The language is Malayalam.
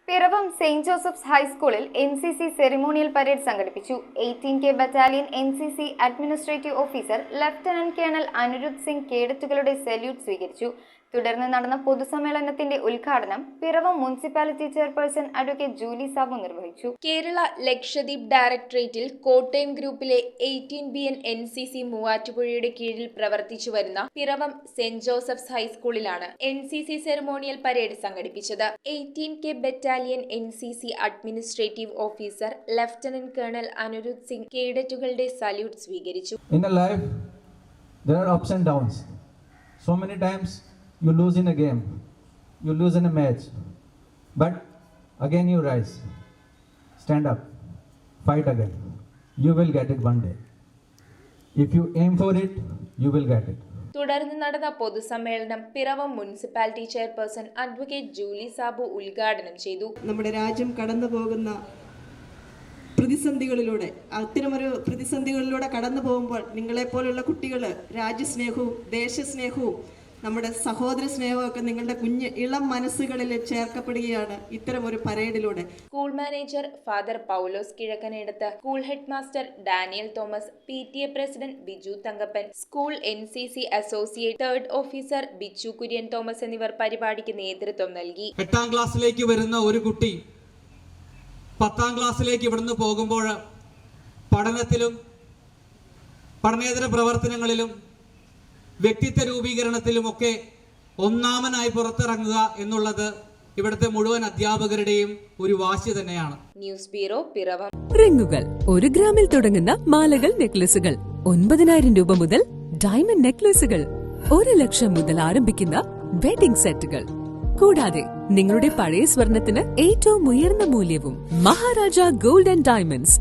പിറവം സെന്റ് ജോസഫ്സ് ഹൈസ്കൂളിൽ NCC സെറിമോണിയൽ പരേഡ് സംഘടിപ്പിച്ചു. 18K battalion NCC administrative officer lieutenant colonel Anirudh Singh കേഡറ്റുകളുടെ സല്യൂട്ട് സ്വീകരിച്ചു. തുടർന്ന് നടന്ന പൊതുസമ്മേളനത്തിന്റെ ഉദ്ഘാടനം Piravom municipality chairperson advocate Julie Sabu നിർവഹിച്ചു. കേരള ലക്ഷദ്വീപ് ഡയറക്ടറേറ്റിൽ കോട്ടയം ഗ്രൂപ്പിലെ 18BN NCC മൂവാറ്റുപുഴയുടെ കീഴിൽ പ്രവർത്തിച്ചു വരുന്ന പിറവം സെന്റ് ജോസഫ്സ് ഹൈസ്കൂളിലാണ് NCC സെറിമോണിയൽ പരേഡ് സംഘടിപ്പിച്ചത്. 18K battalion NCC administrative officer lieutenant colonel Anirudh Singh കേഡറ്റുകളുടെ സല്യൂട്ട് സ്വീകരിച്ചു. In a life, there are ups and downs. So many times you lose in a game, you lose in a match, but again you rise, stand up, fight again. You will get it one day. If you aim for it, you will get it. തുടർന്ന് നടന്ന പൊതുസമ്മേളനം Piravam municipality chairperson advocate Julie Sabu ഉദ്ഘാടനം ചെയ്തു. നമ്മുടെ രാജ്യം കടന്നു പോകുന്ന പ്രതിസന്ധികളിലൂടെ അത്തരമൊരു പ്രതിസന്ധികളിലൂടെ കടന്നു പോകുമ്പോൾ നിങ്ങളെപ്പോലുള്ള കുട്ടികൾ രാജ്യസ്നേഹവും ദേശസ്നേഹവും നമ്മുടെ സഹോദര സ്നേഹമൊക്കെ നിങ്ങളുടെ ഇളം മനസ്സുകളിൽ ചേർക്കപ്പെടുകയാണ് ഇത്തരം ഒരു പരേഡിലൂടെ. School manager father Paulose Kizhakkanedath, school head master Daniel Thomas, PTA president Biju Thankappan, school NCC associate third officer Bichu Kurian Thomas എന്നിവർ പരിപാടിക്ക് നേതൃത്വം നൽകി. 8ാം ക്ലാസ്സിലേക്ക് വരുന്ന ഒരു കുട്ടി 10ാം ക്ലാസ്സിലേക്ക് ഇവിടുന്ന് പോകുമ്പോൾ പഠനത്തിലും പഠനേതര പ്രവർത്തനങ്ങളിലും വ്യക്തിത്വ രൂപീകരണത്തിലുമൊക്കെ ഒന്നാമനായി പുറത്തിറങ്ങുക എന്നുള്ളത് ഇവിടുത്തെ മുഴുവൻ അധ്യാപകരുടെയും ഒരു വാശി തന്നെയാണ്. News bureau, Piravom. റിങ്ങുകൾ 1 ഗ്രാമിൽ തുടങ്ങുന്ന മാലകൾ, നെക്ലസുകൾ 9,000 രൂപ മുതൽ ഡയമണ്ട് നെക്ലസുകൾ 1 ലക്ഷം മുതൽ ആരംഭിക്കുന്ന വെഡിംഗ് സെറ്റുകൾ, കൂടാതെ നിങ്ങളുടെ പഴയ സ്വർണത്തിന് ഏറ്റവും ഉയർന്ന മൂല്യവും. Maharaja gold and diamonds,